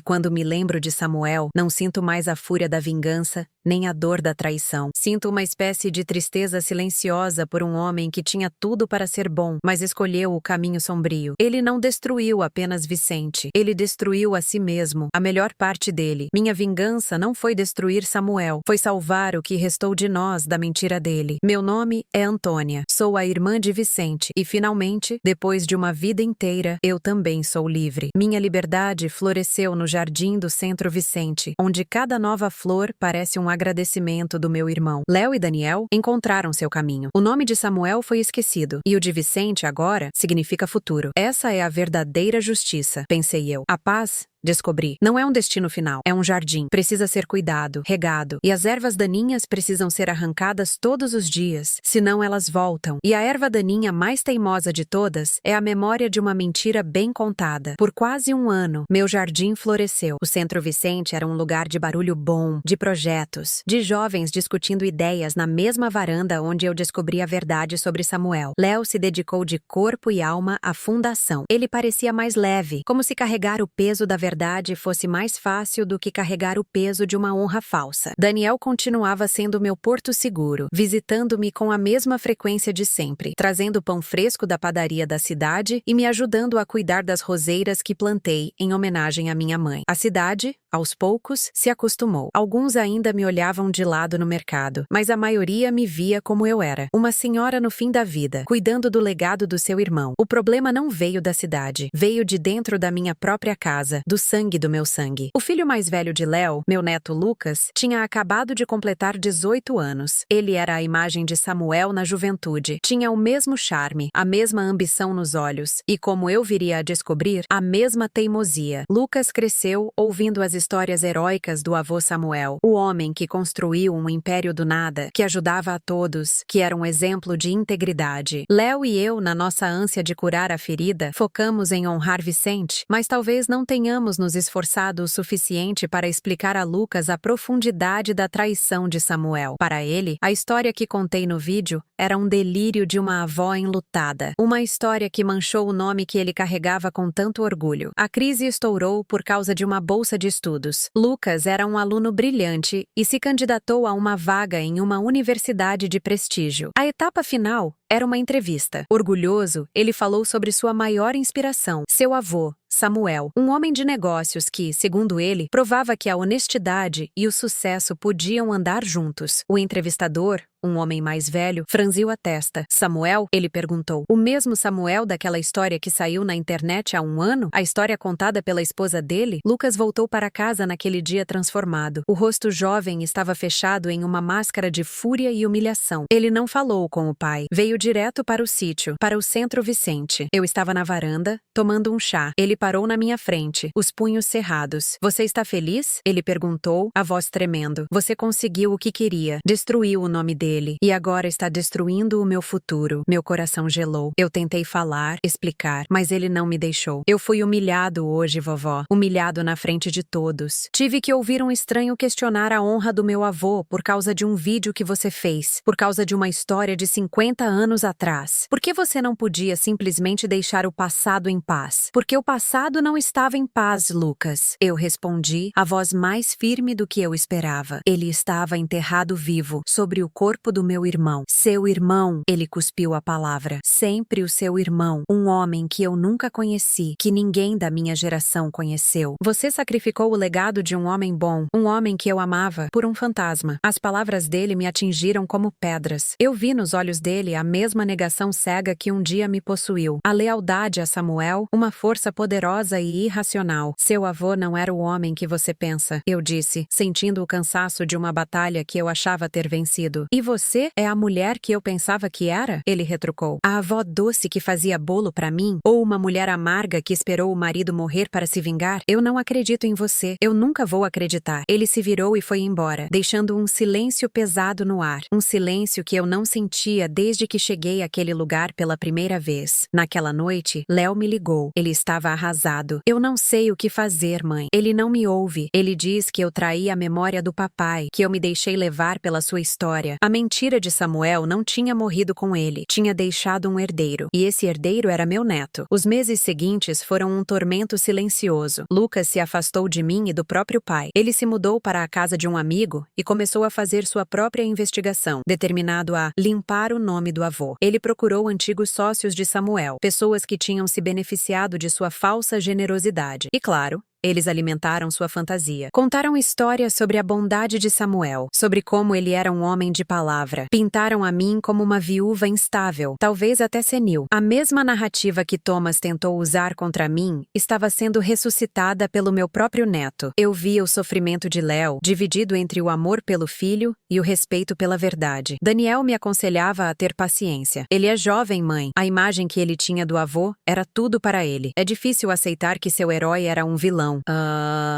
quando me lembro de Samuel, não sinto mais a fúria da vingança, nem a dor da traição. Sinto uma espécie de tristeza silenciosa por um homem que tinha tudo para ser bom, mas escolheu o caminho sombrio. Ele não destruiu apenas Vicente. Ele destruiu a si mesmo, a melhor parte dele. Minha vingança não foi destruir Samuel, foi salvar o que restou de nós da mentira dele. Meu nome é Antônia. Sou a irmã de Vicente. E finalmente, depois de uma vida inteira, eu também sou livre. Minha liberdade floresceu no jardim do Centro Vicente, onde cada nova flor parece um agradecimento do meu irmão. Léo e Daniel encontraram seu caminho. O nome de Samuel foi esquecido, e o de Vicente agora significa futuro. Essa é a verdadeira justiça, pensei eu. A paz, descobri, não é um destino final, é um jardim. Precisa ser cuidado, regado, e as ervas daninhas precisam ser arrancadas todos os dias, senão elas voltam. E a erva daninha mais teimosa de todas é a memória de uma mentira bem contada. Por quase um ano, meu jardim floresceu. O Centro Vicente era um lugar de barulho bom, de projetos, de jovens discutindo ideias na mesma varanda onde eu descobri a verdade sobre Samuel. Léo se dedicou de corpo e alma à fundação. Ele parecia mais leve, como se carregar o peso da verdade fosse mais fácil do que carregar o peso de uma honra falsa. Daniel continuava sendo meu porto seguro, visitando-me com a mesma frequência de sempre, trazendo pão fresco da padaria da cidade e me ajudando a cuidar das roseiras que plantei em homenagem à minha mãe. A cidade, aos poucos, se acostumou. Alguns ainda me olhavam de lado no mercado, mas a maioria me via como eu era, uma senhora no fim da vida, cuidando do legado do seu irmão. O problema não veio da cidade, veio de dentro da minha própria casa, do sangue do meu sangue. O filho mais velho de Léo, meu neto Lucas, tinha acabado de completar 18 anos. Ele era a imagem de Samuel na juventude. Tinha o mesmo charme, a mesma ambição nos olhos e, como eu viria a descobrir, a mesma teimosia. Lucas cresceu ouvindo as histórias heróicas do avô Samuel, o homem que construiu um império do nada, que ajudava a todos, que era um exemplo de integridade. Léo e eu, na nossa ânsia de curar a ferida, focamos em honrar Vicente, mas talvez não tenhamos nos esforçado o suficiente para explicar a Lucas a profundidade da traição de Samuel. Para ele, a história que contei no vídeo era um delírio de uma avó enlutada, uma história que manchou o nome que ele carregava com tanto orgulho. A crise estourou por causa de uma bolsa de estudos. Lucas era um aluno brilhante e se candidatou a uma vaga em uma universidade de prestígio. A etapa final era uma entrevista. Orgulhoso, ele falou sobre sua maior inspiração, seu avô, Samuel, um homem de negócios que, segundo ele, provava que a honestidade e o sucesso podiam andar juntos. O entrevistador, um homem mais velho, franziu a testa. Samuel? Ele perguntou. O mesmo Samuel daquela história que saiu na internet há um ano? A história contada pela esposa dele? Lucas voltou para casa naquele dia transformado. O rosto jovem estava fechado em uma máscara de fúria e humilhação. Ele não falou com o pai. Veio direto para o sítio, para o Centro Vicente. Eu estava na varanda, tomando um chá. Ele parou na minha frente, os punhos cerrados. Você está feliz? Ele perguntou, a voz tremendo. Você conseguiu o que queria. Destruiu o nome dele. E agora está destruindo o meu futuro. Meu coração gelou. Eu tentei falar, explicar, mas ele não me deixou. Eu fui humilhado hoje, vovó. Humilhado na frente de todos. Tive que ouvir um estranho questionar a honra do meu avô por causa de um vídeo que você fez. Por causa de uma história de 50 anos atrás. Por que você não podia simplesmente deixar o passado em paz? Porque o passado não estava em paz, Lucas. Eu respondi, a voz mais firme do que eu esperava. Ele estava enterrado vivo, sobre o corpo do meu irmão. Seu irmão, ele cuspiu a palavra. Sempre o seu irmão, um homem que eu nunca conheci, que ninguém da minha geração conheceu. Você sacrificou o legado de um homem bom, um homem que eu amava, por um fantasma. As palavras dele me atingiram como pedras. Eu vi nos olhos dele a mesma negação cega que um dia me possuiu. A lealdade a Samuel, uma força poderosa e irracional. Seu avô não era o homem que você pensa, eu disse, sentindo o cansaço de uma batalha que eu achava ter vencido. E você é a mulher que eu pensava que era? Ele retrucou. A avó doce que fazia bolo para mim? Ou uma mulher amarga que esperou o marido morrer para se vingar? Eu não acredito em você. Eu nunca vou acreditar. Ele se virou e foi embora, deixando um silêncio pesado no ar. Um silêncio que eu não sentia desde que cheguei àquele lugar pela primeira vez. Naquela noite, Léo me ligou. Ele estava arrasado. Eu não sei o que fazer, mãe. Ele não me ouve. Ele diz que eu traí a memória do papai, que eu me deixei levar pela sua história. A mentira de Samuel não tinha morrido com ele. Tinha deixado um herdeiro. E esse herdeiro era meu neto. Os meses seguintes foram um tormento silencioso. Lucas se afastou de mim e do próprio pai. Ele se mudou para a casa de um amigo e começou a fazer sua própria investigação, determinado a limpar o nome do avô. Ele procurou antigos sócios de Samuel, pessoas que tinham se beneficiado de sua falsa generosidade. E claro, Eles alimentaram sua fantasia. Contaram histórias sobre a bondade de Samuel, sobre como ele era um homem de palavra. Pintaram a mim como uma viúva instável, talvez até senil. A mesma narrativa que Thomas tentou usar contra mim estava sendo ressuscitada pelo meu próprio neto. Eu via o sofrimento de Léo, dividido entre o amor pelo filho e o respeito pela verdade. Daniel me aconselhava a ter paciência. Ele é jovem, mãe. A imagem que ele tinha do avô era tudo para ele. É difícil aceitar que seu herói era um vilão.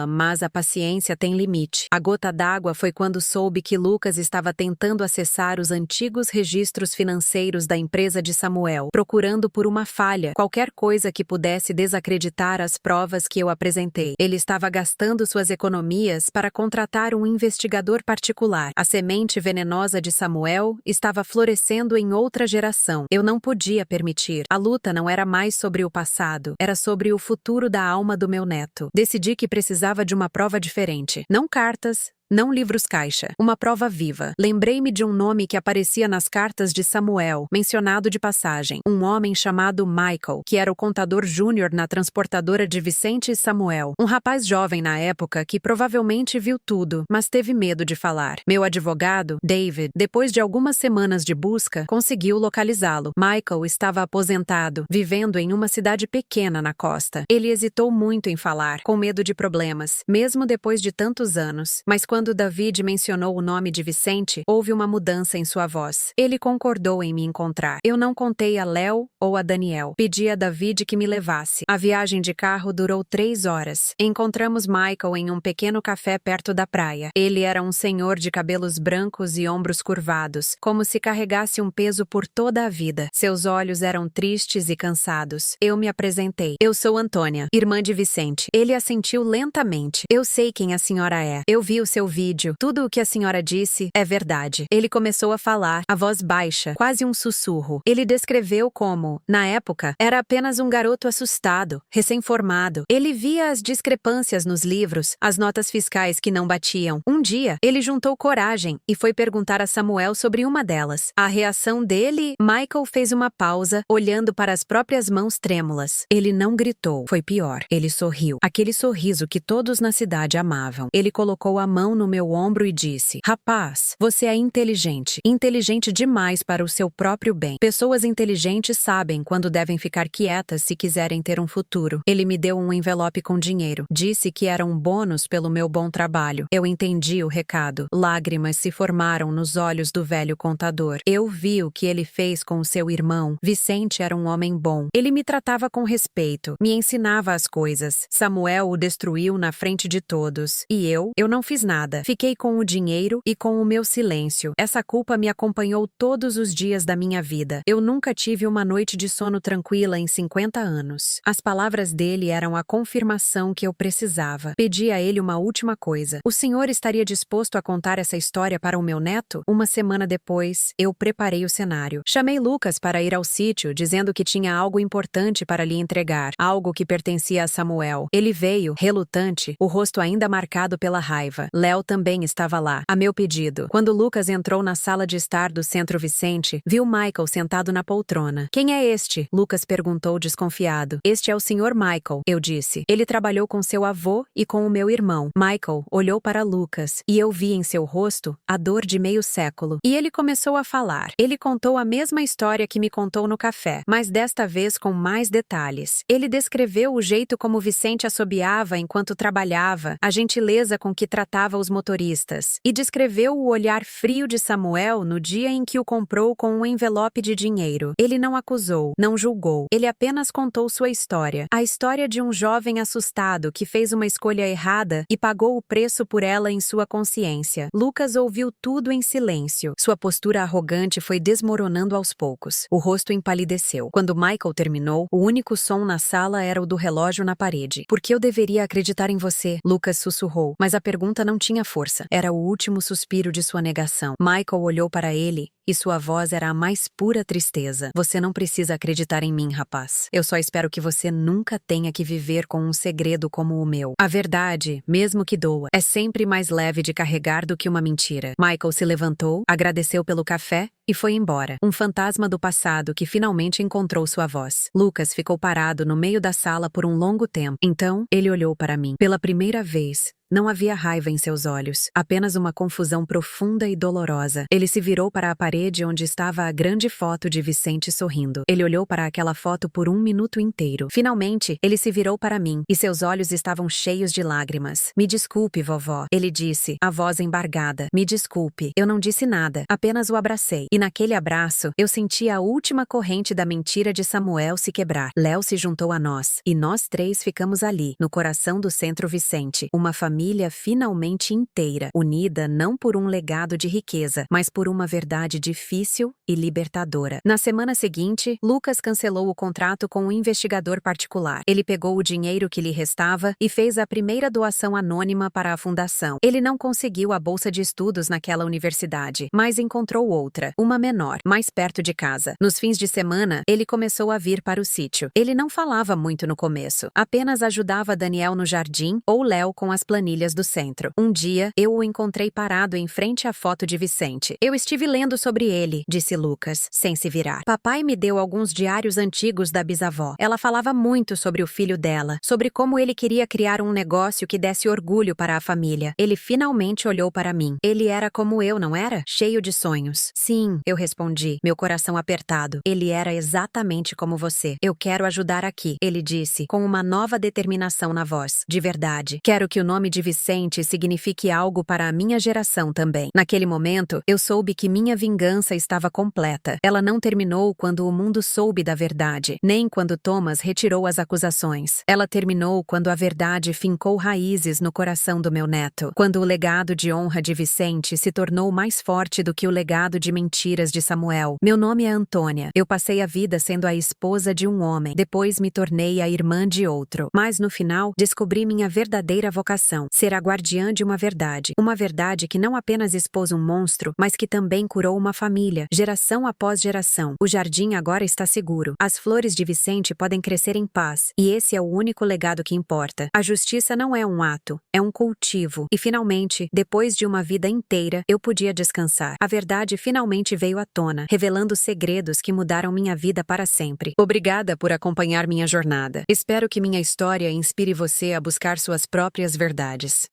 Mas a paciência tem limite. A gota d'água foi quando soube que Lucas estava tentando acessar os antigos registros financeiros da empresa de Samuel, procurando por uma falha, qualquer coisa que pudesse desacreditar as provas que eu apresentei. Ele estava gastando suas economias para contratar um investigador particular. A semente venenosa de Samuel estava florescendo em outra geração. Eu não podia permitir. A luta não era mais sobre o passado, era sobre o futuro da alma do meu neto. Decidi que precisava de uma prova diferente. Não cartas, não livros-caixa. Uma prova viva. Lembrei-me de um nome que aparecia nas cartas de Samuel, mencionado de passagem. Um homem chamado Michael, que era o contador júnior na transportadora de Vicente e Samuel. Um rapaz jovem na época que provavelmente viu tudo, mas teve medo de falar. Meu advogado, David, depois de algumas semanas de busca, conseguiu localizá-lo. Michael estava aposentado, vivendo em uma cidade pequena na costa. Ele hesitou muito em falar, com medo de problemas, mesmo depois de tantos anos. Mas quando David mencionou o nome de Vicente, houve uma mudança em sua voz. Ele concordou em me encontrar. Eu não contei a Léo ou a Daniel. Pedi a David que me levasse. A viagem de carro durou 3 horas. Encontramos Michael em um pequeno café perto da praia. Ele era um senhor de cabelos brancos e ombros curvados, como se carregasse um peso por toda a vida. Seus olhos eram tristes e cansados. Eu me apresentei. Eu sou Antônia, irmã de Vicente. Ele assentiu lentamente. Eu sei quem a senhora é. Eu vi o seu vídeo. Tudo o que a senhora disse é verdade. Ele começou a falar, a voz baixa, quase um sussurro. Ele descreveu como, na época, era apenas um garoto assustado, recém-formado. Ele via as discrepâncias nos livros, as notas fiscais que não batiam. Um dia, ele juntou coragem e foi perguntar a Samuel sobre uma delas. A reação dele, Michael fez uma pausa, olhando para as próprias mãos trêmulas. Ele não gritou. Foi pior. Ele sorriu. Aquele sorriso que todos na cidade amavam. Ele colocou a mão no meu ombro e disse: "Rapaz, você é inteligente. Inteligente demais para o seu próprio bem. Pessoas inteligentes sabem quando devem ficar quietas se quiserem ter um futuro." Ele me deu um envelope com dinheiro. Disse que era um bônus pelo meu bom trabalho. Eu entendi o recado. Lágrimas se formaram nos olhos do velho contador. Eu vi o que ele fez com o seu irmão. Vicente era um homem bom. Ele me tratava com respeito. Me ensinava as coisas. Samuel o destruiu na frente de todos. E eu não fiz nada. Fiquei com o dinheiro e com o meu silêncio. Essa culpa me acompanhou todos os dias da minha vida. Eu nunca tive uma noite de sono tranquila em 50 anos. As palavras dele eram a confirmação que eu precisava. Pedi a ele uma última coisa. O senhor estaria disposto a contar essa história para o meu neto? Uma semana depois, eu preparei o cenário. Chamei Lucas para ir ao sítio, dizendo que tinha algo importante para lhe entregar. Algo que pertencia a Samuel. Ele veio, relutante, o rosto ainda marcado pela raiva. Léo também estava lá, a meu pedido. Quando Lucas entrou na sala de estar do Centro Vicente, viu Michael sentado na poltrona. "Quem é este?" Lucas perguntou desconfiado. "Este é o Sr. Michael", eu disse. "Ele trabalhou com seu avô e com o meu irmão." Michael olhou para Lucas, e eu vi em seu rosto a dor de meio século. E ele começou a falar. Ele contou a mesma história que me contou no café, mas desta vez com mais detalhes. Ele descreveu o jeito como Vicente assobiava enquanto trabalhava, a gentileza com que tratava os motoristas, e descreveu o olhar frio de Samuel no dia em que o comprou com um envelope de dinheiro. Ele não acusou, não julgou, ele apenas contou sua história. A história de um jovem assustado que fez uma escolha errada e pagou o preço por ela em sua consciência. Lucas ouviu tudo em silêncio. Sua postura arrogante foi desmoronando aos poucos. O rosto empalideceu. Quando Michael terminou, o único som na sala era o do relógio na parede. "Por que eu deveria acreditar em você?" Lucas sussurrou, mas a pergunta não tinha tinha força. Era o último suspiro de sua negação. Michael olhou para ele e sua voz era a mais pura tristeza. Você não precisa acreditar em mim, rapaz. Eu só espero que você nunca tenha que viver com um segredo como o meu. A verdade, mesmo que doa, é sempre mais leve de carregar do que uma mentira. Michael se levantou, agradeceu pelo café e foi embora. Um fantasma do passado que finalmente encontrou sua voz. Lucas ficou parado no meio da sala por um longo tempo. Então, ele olhou para mim. Pela primeira vez, não havia raiva em seus olhos, apenas uma confusão profunda e dolorosa. Ele se virou para a parede onde estava a grande foto de Vicente sorrindo. Ele olhou para aquela foto por 1 minuto inteiro. Finalmente, ele se virou para mim, e seus olhos estavam cheios de lágrimas. Me desculpe, vovó, ele disse, a voz embargada. Me desculpe, eu não disse nada, apenas o abracei. E naquele abraço, eu senti a última corrente da mentira de Samuel se quebrar. Léo se juntou a nós, e nós 3 ficamos ali, no coração do Centro Vicente, uma família finalmente inteira, unida não por um legado de riqueza, mas por uma verdade difícil e libertadora. Na semana seguinte, Lucas cancelou o contrato com um investigador particular. Ele pegou o dinheiro que lhe restava e fez a primeira doação anônima para a fundação. Ele não conseguiu a bolsa de estudos naquela universidade, mas encontrou outra, uma menor, mais perto de casa. Nos fins de semana, ele começou a vir para o sítio. Ele não falava muito no começo, apenas ajudava Daniel no jardim ou Léo com as planilhas do centro. Um dia, eu o encontrei parado em frente à foto de Vicente. Eu estive lendo sobre ele, disse Lucas, sem se virar. Papai me deu alguns diários antigos da bisavó. Ela falava muito sobre o filho dela, sobre como ele queria criar um negócio que desse orgulho para a família. Ele finalmente olhou para mim. Ele era como eu, não era? Cheio de sonhos. Sim, eu respondi, meu coração apertado. Ele era exatamente como você. Eu quero ajudar aqui, ele disse, com uma nova determinação na voz. De verdade. Quero que o nome de Vicente signifique algo para a minha geração também. Naquele momento, eu soube que minha vingança estava completa. Ela não terminou quando o mundo soube da verdade, nem quando Thomas retirou as acusações. Ela terminou quando a verdade fincou raízes no coração do meu neto, quando o legado de honra de Vicente se tornou mais forte do que o legado de mentiras de Samuel. Meu nome é Antônia. Eu passei a vida sendo a esposa de um homem, depois me tornei a irmã de outro. Mas no final, descobri minha verdadeira vocação. Ser a guardiã de uma verdade que não apenas expôs um monstro, mas que também curou uma família, geração após geração. O jardim agora está seguro. As flores de Vicente podem crescer em paz, e esse é o único legado que importa. A justiça não é um ato, é um cultivo. E finalmente, depois de uma vida inteira, eu podia descansar. A verdade finalmente veio à tona, revelando segredos que mudaram minha vida para sempre. Obrigada por acompanhar minha jornada. Espero que minha história inspire você a buscar suas próprias verdades.